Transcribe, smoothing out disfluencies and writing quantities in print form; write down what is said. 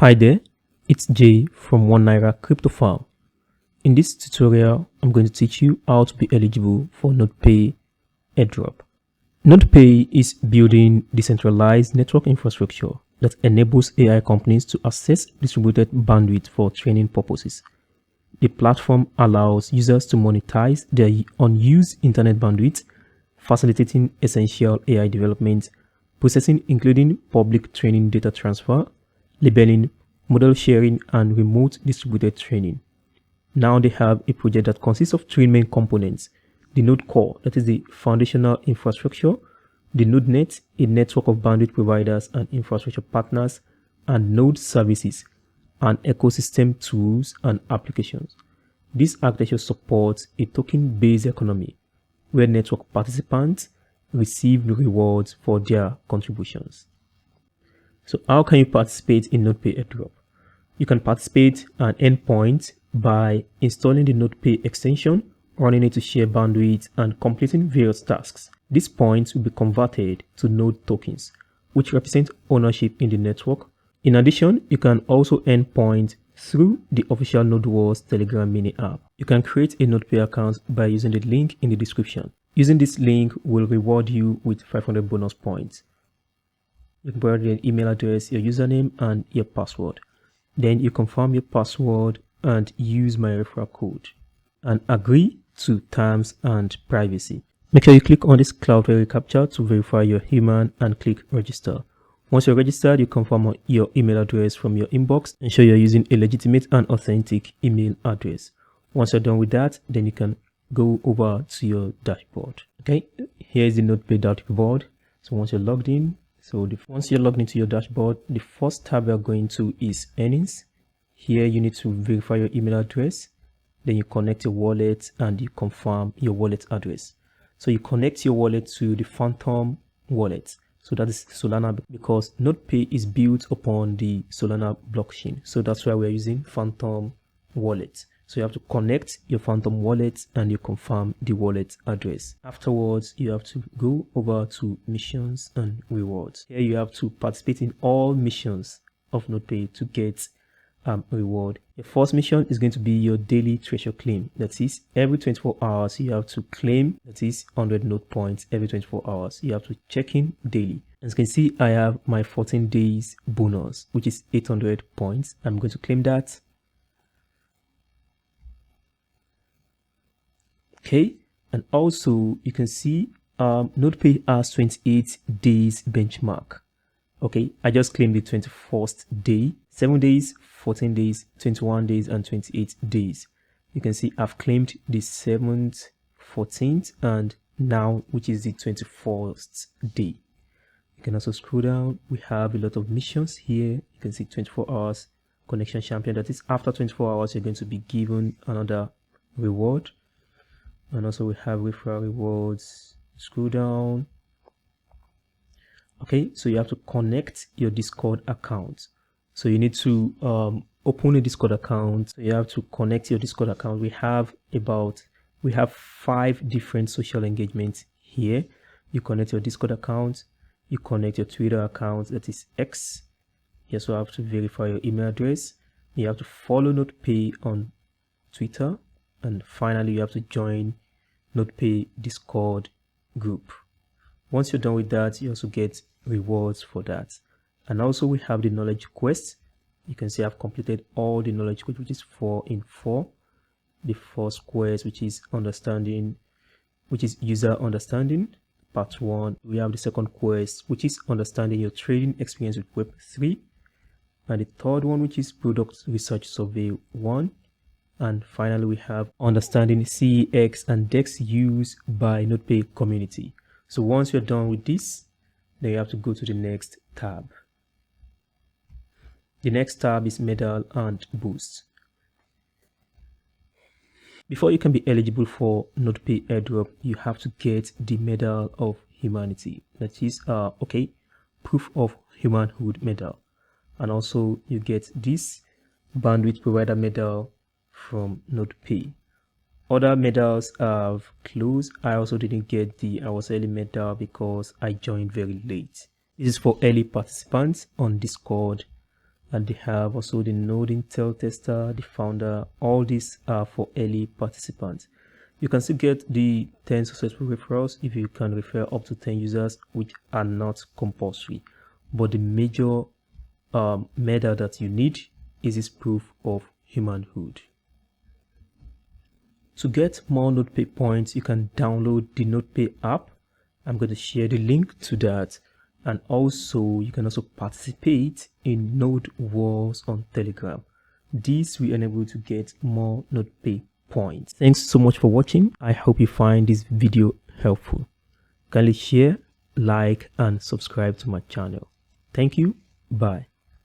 Hi there, it's Jay from 1 Naira Crypto Farm. In this tutorial, I'm going to teach you how to be eligible for Nodepay Airdrop. Nodepay is building decentralized network infrastructure that enables AI companies to access distributed bandwidth for training purposes. The platform allows users to monetize their unused internet bandwidth, facilitating essential AI development, processing including public training data transfer, labeling, model sharing, and remote distributed training. Now they have a project that consists of three main components: the node core, that is the foundational infrastructure; the node net, a network of bandwidth providers and infrastructure partners; and node services, an ecosystem tools and applications. This architecture supports a token-based economy where network participants receive rewards for their contributions. So how can you participate in Nodepay Airdrop? You can participate and earn points by installing the Nodepay extension, running it to share bandwidth, and completing various tasks. These points will be converted to Node tokens, which represent ownership in the network. In addition, you can also earn points through the official Node Wars Telegram mini app. You can create a Nodepay account by using the link in the description. Using this link will reward you with 500 bonus points. You can provide your email address, your username, and your password. Then you confirm your password and use my referral code and agree to terms and privacy. Make sure you click on this Cloudberry captcha to verify you're human and click register. Once you're registered, you confirm your email address from your inbox. Ensure you're using a legitimate and authentic email address. Once you're done with that, then you can go over to your dashboard. Okay, here is the Nodepay dashboard. So once you're logged in, once you're logged into your dashboard, the first tab we're going to is earnings. Here you need to verify your email address. Then you connect your wallet and you confirm your wallet address. So you connect your wallet to the Phantom wallet. So that is Solana, because Nodepay is built upon the Solana blockchain. So that's why we're using Phantom wallet. So you have to connect your Phantom wallet and you confirm the wallet address. Afterwards, you have to go over to missions and rewards. Here you have to participate in all missions of Nodepay to get reward. The first mission is going to be your daily treasure claim. That is, every 24 hours you have to claim, that is 100 node points every 24 hours. You have to check in daily. As you can see, I have my 14 days bonus, which is 800 points. I'm going to claim that. Okay, and also you can see Nodepay has 28 days benchmark. Okay, I just claimed the 21st day, 7 days, 14 days, 21 days, and 28 days. You can see I've claimed the 7th, 14th, and now, which is the 21st day. You can also scroll down. We have a lot of missions here. You can see 24 hours connection champion. That is, after 24 hours, you're going to be given another reward. And also we have referral rewards. Scroll down. Okay, so you have to connect your Discord account. So you need to open a Discord account. So you have to connect your Discord account. We have 5 different social engagements here. You connect your Discord account. You connect your Twitter account, that is X. You also have to verify your email address. You have to follow Nodepay on Twitter. And finally, you have to join Nodepay Discord group. Once you're done with that, you also get rewards for that. And also we have the knowledge quest. You can see I've completed all the knowledge quest, which is 4 in 4. The first quest, which is user understanding, part 1. We have the second quest, which is understanding your trading experience with Web3. And the third one, which is product research survey 1. And finally, we have understanding CEX and DEX used by Nodepay community. So once you're done with this, then you have to go to the next tab. The next tab is medal and boost. Before you can be eligible for Nodepay Airdrop, you have to get the Medal of Humanity. That is, proof of humanhood medal. And also you get this bandwidth provider medal from Nodepay. Other medals have closed. I also didn't get the I was early medal because I joined very late. This is for early participants on Discord and they have also the Node Intel tester, the founder. All these are for early participants. You can still get the 10 successful referrals if you can refer up to 10 users, which are not compulsory. But the major medal that you need is this proof of humanhood. To get more Nodepay points, you can download the Nodepay app. I'm going to share the link to that. And also, you can also participate in Node Wars on Telegram. This will enable you to get more Nodepay points. Thanks so much for watching. I hope you find this video helpful. Kindly share, like, and subscribe to my channel. Thank you. Bye.